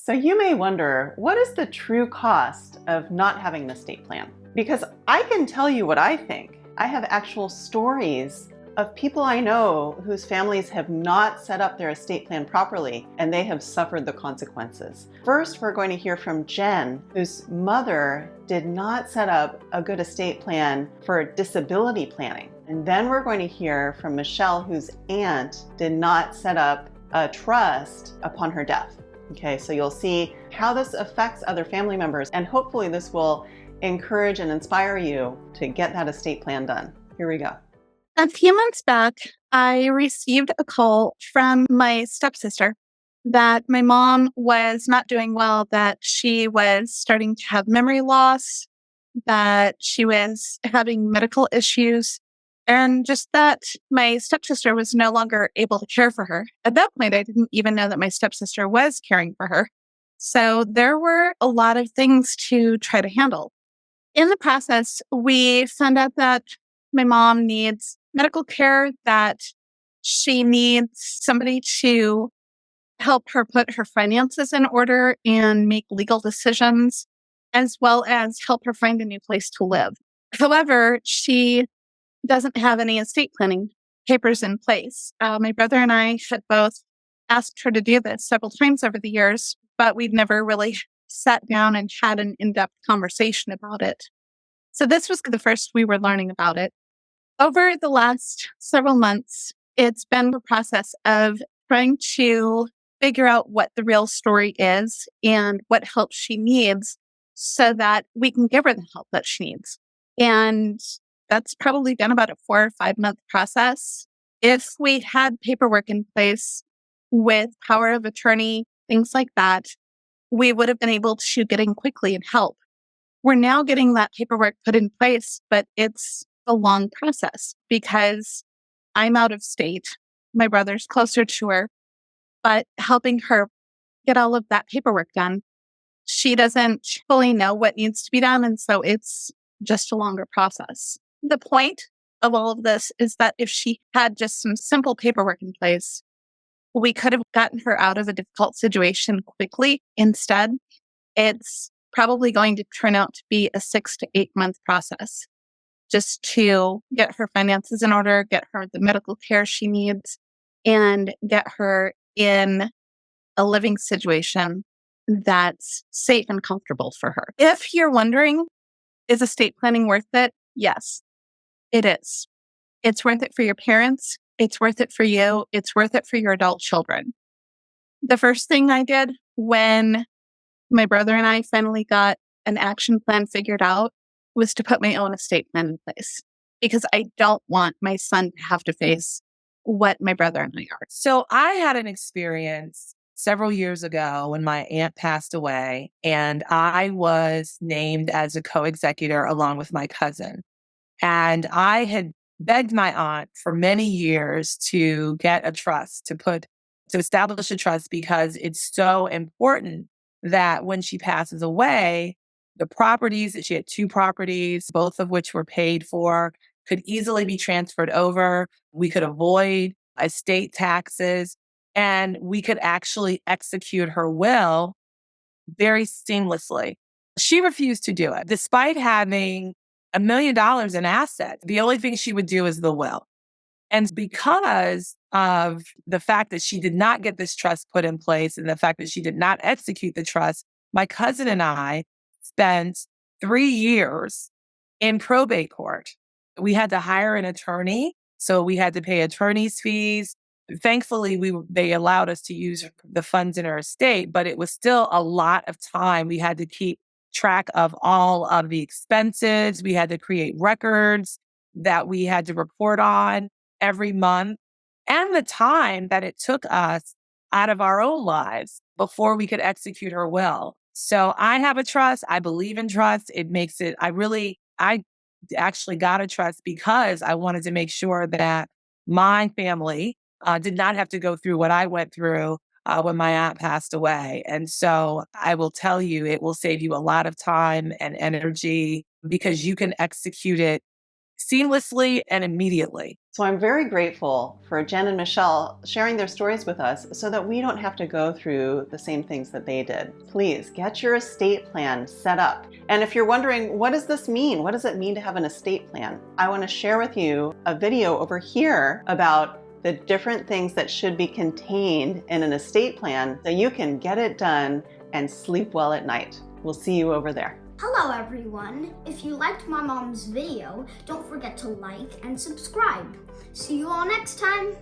So you may wonder, what is the true cost of not having an estate plan? Because I can tell you what I think. I have actual stories of people I know whose families have not set up their estate plan properly and they have suffered the consequences. First, we're going to hear from Jen, whose mother did not set up a good estate plan for disability planning. And then we're going to hear from Michele, whose aunt did not set up a trust upon her death. Okay, so you'll see how this affects other family members, and hopefully this will encourage and inspire you to get that estate plan done. Here we go. A few months back, I received a call from my stepsister that my mom was not doing well, that she was starting to have memory loss, that she was having medical issues, and just that my stepsister was no longer able to care for her. At that point, I didn't even know that my stepsister was caring for her. So there were a lot of things to try to handle. In the process, we found out that my mom needs medical care, that she needs somebody to help her put her finances in order and make legal decisions, as well as help her find a new place to live. However, she doesn't have any estate planning papers in place. My brother and I had both asked her to do this several times over the years, but we'd never really sat down and had an in-depth conversation about it. So this was the first we were learning about it. Over the last several months, it's been a process of trying to figure out what the real story is and what help she needs so that we can give her the help that she needs. And that's probably been about a 4 or 5 month process. If we had paperwork in place with power of attorney, things like that, we would have been able to get in quickly and help. We're now getting that paperwork put in place, but it's a long process because I'm out of state. My brother's closer to her, but helping her get all of that paperwork done, she doesn't fully know what needs to be done. And so it's just a longer process. The point of all of this is that if she had just some simple paperwork in place, we could have gotten her out of a difficult situation quickly. Instead, it's probably going to turn out to be a 6 to 8 month process just to get her finances in order, get her the medical care she needs, and get her in a living situation that's safe and comfortable for her. If you're wondering, is estate planning worth it? Yes, it is. It's worth it for your parents. It's worth it for you. It's worth it for your adult children. The first thing I did when my brother and I finally got an action plan figured out was to put my own estate plan in place because I don't want my son to have to face what my brother and I are. So I had an experience several years ago when my aunt passed away, and I was named as a co-executor along with my cousin. And I had begged my aunt for many years to get a trust, to establish a trust because it's so important that when she passes away, the properties that she had 2 properties, both of which were paid for, could easily be transferred over. We could avoid estate taxes and we could actually execute her will very seamlessly. She refused to do it despite having $1 million in assets. The only thing she would do is the will. And because of the fact that she did not get this trust put in place and the fact that she did not execute the trust, my cousin and I spent 3 years in probate court. We had to hire an attorney, so we had to pay attorney's fees. Thankfully, they allowed us to use the funds in our estate, but it was still a lot of time. We had to keep track of all of the expenses. We had to create records that we had to report on every month, and the time that it took us out of our own lives before we could execute her will. So I have a trust. I believe in trust. I actually got a trust because I wanted to make sure that my family did not have to go through what I went through when my aunt passed away. And so I will tell you, it will save you a lot of time and energy because you can execute it seamlessly and immediately. So I'm very grateful for Jen and Michele sharing their stories with us so that we don't have to go through the same things that they did. Please get your estate plan set up. And if you're wondering, what does this mean? What does it mean to have an estate plan? I want to share with you a video over here about the different things that should be contained in an estate plan so you can get it done and sleep well at night. We'll see you over there. Hello everyone! If you liked my mom's video, don't forget to like and subscribe. See you all next time!